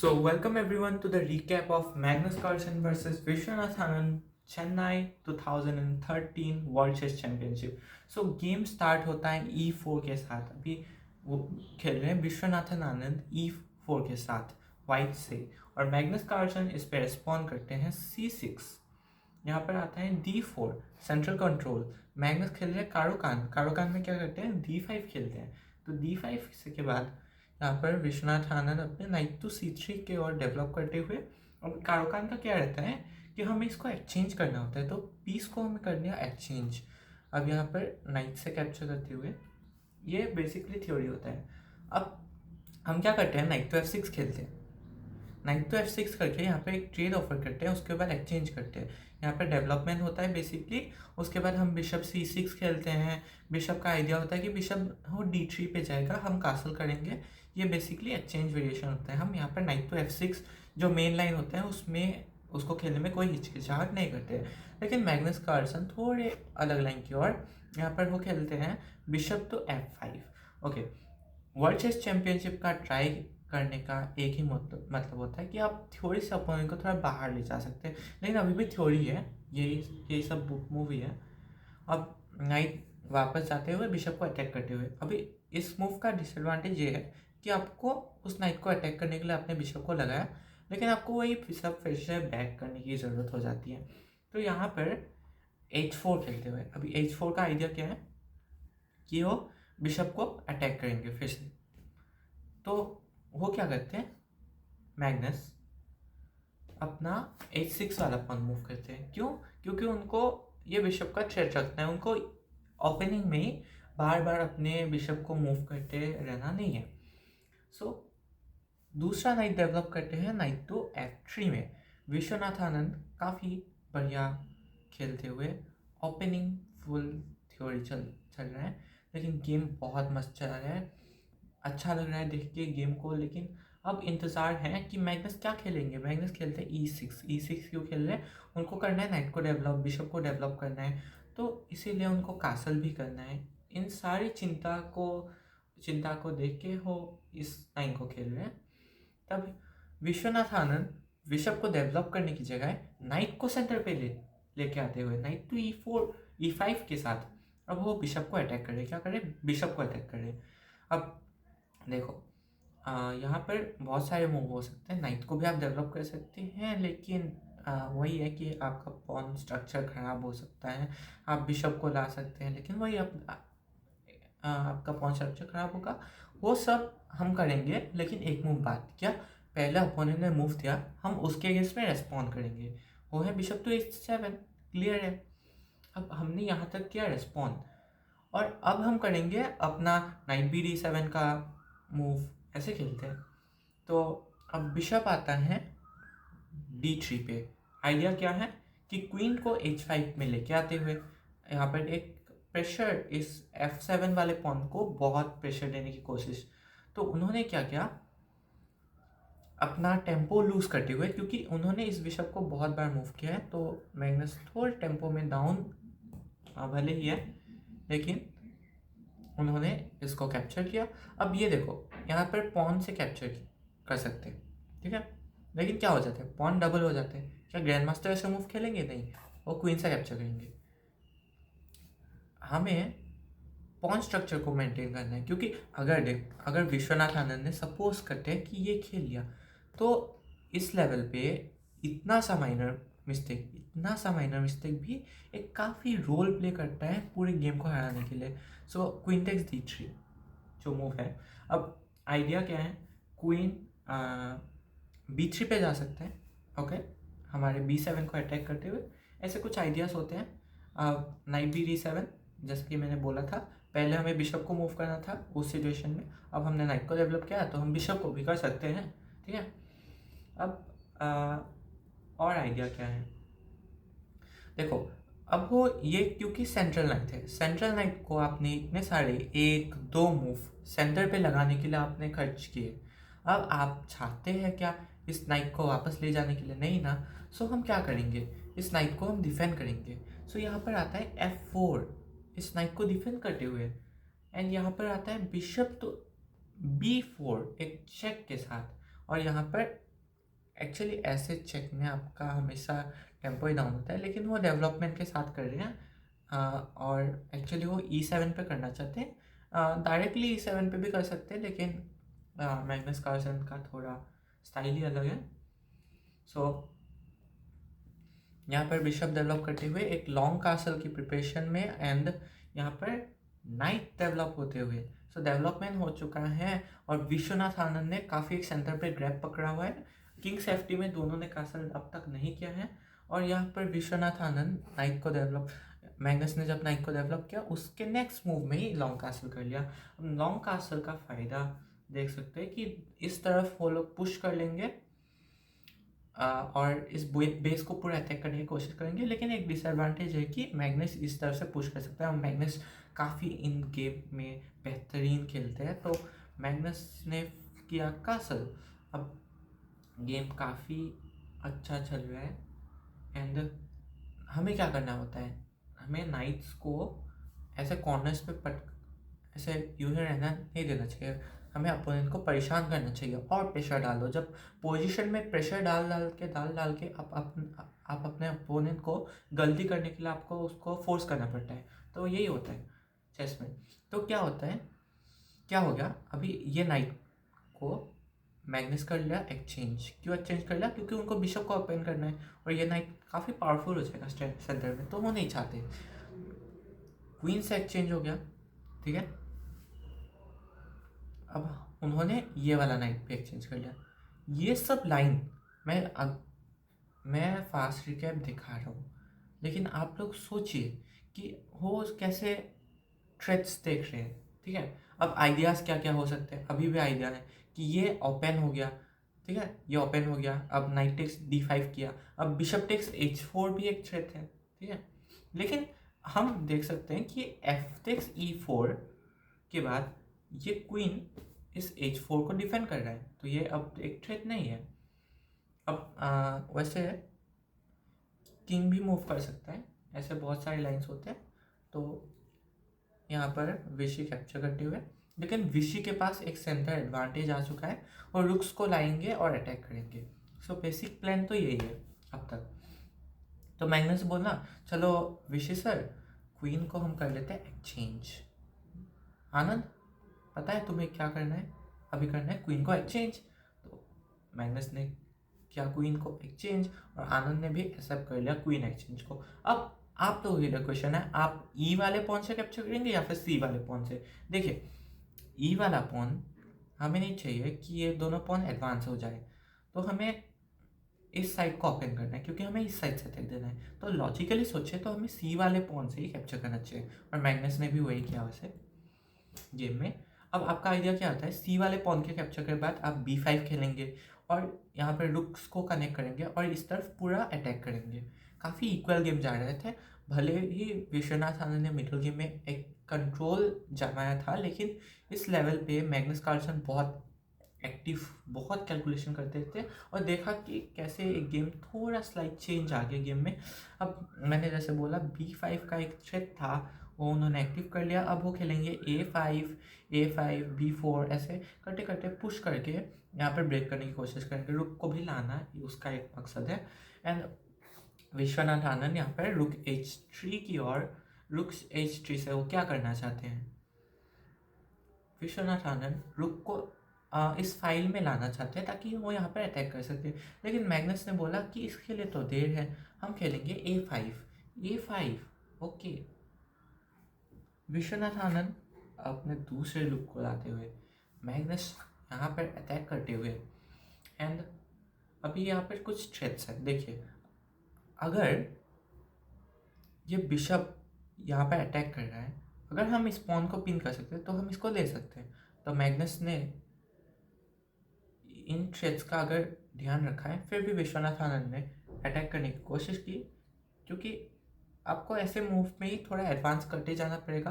So, welcome everyone to the recap of Magnus Carlsen versus Vishwanath Anand Chennai 2013 World Chess Championship. So, game start होता है E4 के साथ। अभी वो खेल रहे हैं विश्वनाथन आनंद E4 के साथ वाइट से, और मैग्नस कार्लसन इस पे रिस्पॉन्ड करते हैं C6। यहाँ पर आता है D4 सेंट्रल कंट्रोल। मैग्नस खेल रहे हैं कारोकान। कारोकान में क्या करते हैं, D5 खेलते हैं। तो D5 के बाद यहाँ पर विश्वनाथ आनंद अपने नाइट टू C3 के ओर डेवलप करते हुए, और कारोकान का क्या रहता है कि हमें इसको एक्सचेंज करना होता है, तो पीस को हमें कर दिया एक्सचेंज। अब यहाँ पर नाइट से कैप्चर करते हुए ये बेसिकली थ्योरी होता है। अब हम क्या करते हैं, नाइट टू F6 खेलते हैं। नाइट टू F6 करके यहाँ पे एक ट्रेड ऑफर करते हैं, उसके बाद एक्सचेंज करते हैं। यहाँ पे डेवलपमेंट होता है बेसिकली। उसके बाद हम बिशप C6 खेलते हैं। बिशप का आइडिया होता है कि बिशप वो D3 पे जाएगा, हम कासल करेंगे। ये बेसिकली एक्सचेंज वेरिएशन होता है। हम यहाँ पर नाइट टू F6 जो मेन लाइन होता है उसमें उसको खेलने में कोई हिचकिचाहट नहीं करते। लेकिन मैग्नस कार्लसन थोड़े अलग लाइन की ओर यहाँ पर वो खेलते हैं bishop to F5। Okay, world chess championship का ट्राई करने का एक ही मतलब होता है कि आप थ्योरी से अपोनेंट को थोड़ा बाहर ले जा सकते हैं, लेकिन अभी भी थ्योरी है, ये सब मूव ही है। अब नाइट वापस जाते हुए बिशप को अटैक करते हुए, अभी इस मूव का डिसएडवांटेज ये है कि आपको उस नाइट को अटैक करने के लिए आपने बिशप को लगाया, लेकिन आपको वही सब फिर से बैक करने की ज़रूरत हो जाती है। तो यहाँ पर H4 खेलते हुए, अभी H4 का आइडिया क्या है कि वो बिशप को अटैक करेंगे फिर से। तो वो क्या करते हैं, मैग्नस अपना H6 वाला पॉन मूव करते हैं। क्यों? क्योंकि उनको ये बिशप का थ्रेट रखना है। उनको ओपनिंग में ही बार बार अपने बिशप को मूव करते रहना नहीं है। सो दूसरा नाइट डेवलप करते हैं नाइट टू F3 में। विश्वनाथ आनंद काफ़ी बढ़िया खेलते हुए ओपनिंग फुल थ्योरी चल रहा है, लेकिन गेम बहुत मस्त चल रहा है। अच्छा लग रहा है देख के गेम को। लेकिन अब इंतज़ार है कि मैग्नस क्या खेलेंगे। मैग्नस खेलते हैं E6 क्यों खेल रहे हैं, उनको करना है नाइट को डेवलप, बिशप को डेवलप करना है, तो इसीलिए उनको कासल भी करना है। इन सारी चिंता को देख के वो इस लाइन को खेल रहे हैं। तब विश्वनाथ आनंद बिशप को डेवलप करने की जगह नाइट को सेंटर पे लेके आते हुए नाइट टू E4 E5 के साथ अब वो बिशप को अटैक करे। क्या करे, बिशप को अटैक करे। अब देखो, यहाँ पर बहुत सारे मूव हो सकते हैं। नाइट को भी आप डेवलप कर सकते हैं, लेकिन वही है कि आपका पॉन स्ट्रक्चर खराब हो सकता है। आप बिशप को ला सकते हैं, लेकिन वही आपका पॉन स्ट्रक्चर खराब होगा। वो सब हम करेंगे, लेकिन एक मूव बाद। क्या, पहला ओपोनेंट ने मूव दिया, हम उसके अगेंस्ट में रेस्पॉन्ड करेंगे। वो है बिशप टू H7। क्लियर है। अब हमने यहाँ तक किया रेस्पॉन्ड, और अब हम करेंगे अपना नाइट B D7 का मूव। ऐसे खेलते हैं। तो अब बिशप आता है D3 पे। आइडिया क्या है कि क्वीन को H5 में लेके आते हुए यहाँ पर एक प्रेशर, इस F7 वाले पॉन को बहुत प्रेशर देने की कोशिश। तो उन्होंने क्या किया, अपना टेम्पो लूज करते हुए, क्योंकि उन्होंने इस बिशप को बहुत बार मूव किया है, तो मैग्नस थोड़े टेम्पो में डाउन भले ही है, लेकिन उन्होंने इसको कैप्चर किया। अब ये देखो, यहाँ पर पॉन से कैप्चर कर सकते हैं, ठीक है, लेकिन क्या हो जाता है, पॉन डबल हो जाते हैं। क्या ग्रैंड मास्टर ऐसे मूव खेलेंगे? नहीं, वो क्वीन से कैप्चर करेंगे। हमें पॉन स्ट्रक्चर को मेंटेन करना है, क्योंकि अगर विश्वनाथ आनंद ने सपोज करते हैं कि ये खेल लिया, तो इस लेवल पे इतना सा माइनर मिस्टेक भी एक काफ़ी रोल प्ले करता है पूरे गेम को हराने के लिए। सो क्वीन टेक्स D3 जो मूव है। अब आइडिया क्या है, क्वीन B3 पे जा सकते हैं। ओके, हमारे B7 को अटैक करते हुए ऐसे कुछ आइडियाज़ होते हैं। नाइट B D7, जैसा कि मैंने बोला था, पहले हमें बिशप को मूव करना था उस सिचुएशन में। अब हमने नाइट को डेवलप किया, तो हम बिशप को भी कर सकते हैं, ठीक है। अब और आइडिया क्या है, देखो, अब वो ये क्योंकि सेंट्रल नाइट है, सेंट्रल नाइट को आपने इतने सारे 1-2 मूव सेंटर पे लगाने के लिए आपने खर्च किए। अब आप चाहते हैं क्या इस नाइट को वापस ले जाने के लिए? नहीं ना। सो हम क्या करेंगे, इस नाइट को हम डिफेंड करेंगे। सो यहाँ पर आता है F4 इस नाइट को डिफेंड करते हुए, एंड यहाँ पर आता है बिशप तो B4 एक चेक के साथ, और यहाँ पर एक्चुअली ऐसे चेक में आपका हमेशा टेम्पो ही डाउन होता है, लेकिन वो डेवलपमेंट के साथ कर रहे हैं। और एक्चुअली वो E7 पे करना चाहते हैं। डायरेक्टली E7 पे भी कर सकते हैं, लेकिन मैग्नस कार्लसन का थोड़ा स्टाइल ही अलग है। सो यहाँ पर बिशप डेवलप करते हुए एक लॉन्ग कासल की प्रिपरेशन में, एंड यहाँ पर नाइट डेवलप होते हुए सो डेवलपमेंट हो चुका है। और विश्वनाथ आनंद ने काफ़ी एक सेंटर पे ग्रैब पकड़ा हुआ है। किंग सेफ्टी में दोनों ने कासल अब तक नहीं किया है। और यहाँ पर विश्वनाथ आनंद नाइट को डेवलप, मैग्नस ने जब नाइट को डेवलप किया उसके नेक्स्ट मूव में ही लॉन्ग कासल कर लिया। लॉन्ग कासल का फ़ायदा देख सकते हैं कि इस तरफ वो लोग पुश कर लेंगे और इस बेस को पूरा अटैक करने की कोशिश करेंगे, लेकिन एक डिसएडवांटेज है कि मैग्नस इस तरफ से पुश कर सकता है और मैग्नस काफ़ी इन गेम में बेहतरीन खेलते हैं। तो मैग्नस ने किया कासल। अब गेम काफ़ी अच्छा चल रहा है, एंड हमें क्या करना होता है, हमें नाइट्स को ऐसे कॉर्नर्स पे ऐसे यूं ही रहना नहीं देना चाहिए। हमें अपोनेंट को परेशान करना चाहिए और प्रेशर डालो। जब पोजीशन में प्रेशर डाल के आप अपने अपोनेंट को गलती करने के लिए आपको उसको फोर्स करना पड़ता है। तो यही होता है चेस में। तो क्या होता है, क्या हो गया अभी, ये नाइट को मैग्नस कर लिया एक्सचेंज। क्यों एक्सचेंज कर लिया? क्योंकि उनको बिशप को ओपन करना है और ये नाइट काफ़ी पावरफुल हो जाएगा सेंटर में, तो वो नहीं चाहते। क्वीन से एक्सचेंज हो गया, ठीक है। अब उन्होंने ये वाला नाइट पे एक्सचेंज कर लिया। ये सब लाइन मैं फास्ट रिकैप दिखा रहा हूँ, लेकिन आप लोग सोचिए कि वो कैसे थ्रेड्स देख रहे हैं, ठीक है। अब आइडियाज़ क्या क्या हो सकते हैं, अभी भी आइडिया है कि ये ओपन हो गया, ठीक है, ये ओपन हो गया। अब नाइट टेक्स D5 किया, अब बिशप टेक्स H4 भी एक थ्रेट है, ठीक है। लेकिन हम देख सकते हैं कि F टेक्स E4 के बाद ये क्वीन इस H4 को डिफेंड कर रहा है, तो ये अब एक थ्रेट नहीं है। अब वैसे किंग भी मूव कर सकता है, ऐसे बहुत सारे लाइंस होते हैं। तो यहाँ पर विशी कैप्चर करते हुए, लेकिन विशी के पास एक सेंटर एडवांटेज आ चुका है और रुक्स को लाएंगे और अटैक करेंगे। सो बेसिक प्लान तो यही है अब तक। तो मैग्नस बोला चलो विशी सर, क्वीन को हम कर लेते हैं एक्सचेंज। आनंद, पता है तुम्हें क्या करना है? अभी करना है क्वीन को एक्सचेंज। तो मैग्नस ने किया क्वीन को एक्सचेंज और आनंद ने भी एक्सेप्ट कर लिया क्वीन एक्सचेंज को। अब आप तो ये क्वेश्चन है, आप ई वाले पॉन से कैप्चर करेंगे या फिर सी वाले पॉन से? देखिए, ई वाला पॉन हमें नहीं चाहिए कि ये दोनों पॉन एडवांस हो जाए, तो हमें इस साइड को ओपन करना है क्योंकि हमें इस साइड से अटैक देना है। तो लॉजिकली सोचे तो हमें सी वाले पॉन से ही कैप्चर करना चाहिए, और मैग्नस ने भी वही किया वैसे गेम में। अब आपका आइडिया क्या होता है, सी वाले पॉन के कैप्चर के बाद आप B5 खेलेंगे और यहाँ पर रुक्स को कनेक्ट करेंगे और इस तरफ पूरा अटैक करेंगे। काफ़ी इक्वल गेम जा रहे थे, भले ही विश्वनाथ आनंद ने मिडिल गेम में एक कंट्रोल जमाया था, लेकिन इस लेवल पे मैग्नस कार्लसन बहुत एक्टिव, बहुत कैलकुलेशन करते थे और देखा कि कैसे एक गेम थोड़ा स्लाइट चेंज आ गया गेम में। अब मैंने जैसे बोला B5 का एक थ्रेट था, वो उन्होंने एक्टिव कर लिया। अब वो खेलेंगे A5 B4, ऐसे करते करते पुश करके यहाँ पर ब्रेक करने की कोशिश करेंगे। रुक को भी लाना उसका एक मकसद है। एंड विश्वनाथ आनंद यहाँ पर रुक H3 की ओर, रुक H3 से वो क्या करना चाहते हैं, विश्वनाथ आनंद रुक को इस फाइल में लाना चाहते हैं ताकि वो यहाँ पर अटैक कर सके। लेकिन मैग्नस ने बोला कि इसके लिए तो देर है, हम खेलेंगे A5 ओके। विश्वनाथ आनंद अपने दूसरे लुक को लाते हुए, मैग्नस यहाँ पर अटैक करते हुए, एंड अभी यहाँ पर कुछ थ्रेट्स हैं। देखिए, अगर ये बिशप यहाँ पर अटैक कर रहा है, अगर हम इस पॉन को पिन कर सकते हैं तो हम इसको ले सकते हैं। तो मैग्नस ने इन थ्रेट्स का अगर ध्यान रखा है, फिर भी विश्वनाथ आनंद ने अटैक करने की कोशिश की, क्योंकि आपको ऐसे मूव में ही थोड़ा एडवांस करते जाना पड़ेगा।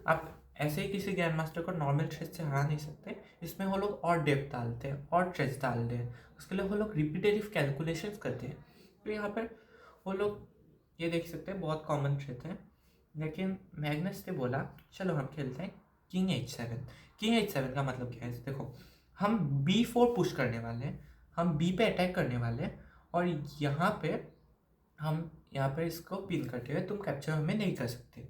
आप ऐसे ही किसी ग्रैंड मास्टर को नॉर्मल थ्रेड्स से हरा नहीं सकते। इसमें वो लोग और डेप्थ डालते हैं और थ्रेड्स डालते हैं, उसके लिए वो लोग रिपीटेटिव कैलकुलेशंस करते हैं। तो यहाँ पर वो लोग ये देख सकते हैं बहुत कॉमन थ्रेड है। लेकिन मैग्नस ने बोला चलो हम खेलते हैं किंग H7। किंग H7 का मतलब क्या है, देखो हम B4 पुश करने वाले हैं, हम बी पे अटैक करने वाले हैं और यहाँ पे हम यहाँ पर इसको पिन करते हुए तुम कैप्चर हमें नहीं कर सकते।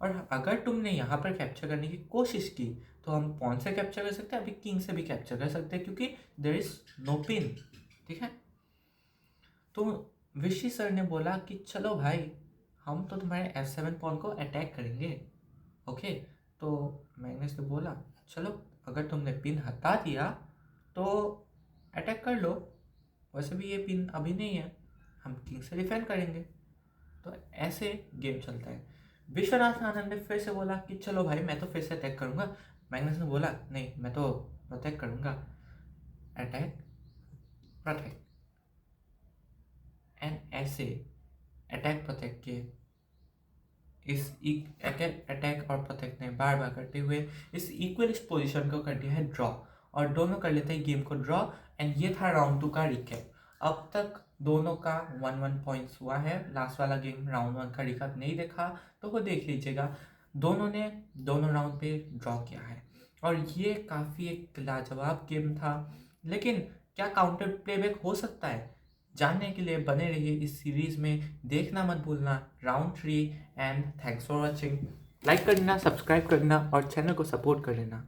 और अगर तुमने यहाँ पर कैप्चर करने की कोशिश की तो हम पॉन से कैप्चर कर सकते हैं, अभी किंग से भी कैप्चर कर सकते हैं क्योंकि देयर इज नो पिन। ठीक है, तो विशी सर ने बोला कि चलो भाई हम तो तुम्हारे F7 पॉन को अटैक करेंगे। ओके, तो मैग्नस ने बोला चलो अगर तुमने पिन हटा दिया तो अटैक कर लो, वैसे भी ये पिन अभी नहीं है, हम किंग से डिफेंड करेंगे। तो ऐसे गेम चलता है। विश्वनाथ आनंद ने फिर से बोला कि चलो भाई मैं तो फिर से अटैक करूंगा। मैग्नस ने बोला नहीं, मैं तो प्रोटेक्ट करूंगा। अटैक प्रोटेक्ट, एंड ऐसे अटैक प्रोटेक्ट के इस अटैक और प्रोटेक्ट ने बार बार करते हुए इस इक्वलिस्ट पोजीशन को कर दिया है ड्रॉ, और दोनों कर लेते हैं गेम को ड्रॉ। एंड ये था राउंड 2 का रिकैप। अब तक दोनों का 1-1 पॉइंट्स हुआ है। लास्ट वाला गेम राउंड 1 का रिकैप नहीं देखा तो वो देख लीजिएगा। दोनों ने दोनों राउंड पे ड्रॉ किया है और ये काफ़ी एक लाजवाब गेम था। लेकिन क्या काउंटर प्लेबैक हो सकता है? जानने के लिए बने रहिए इस सीरीज़ में, देखना मत भूलना round 3। And thanks for watching. Like करना, सब्सक्राइब करना और चैनल को सपोर्ट कर लेना।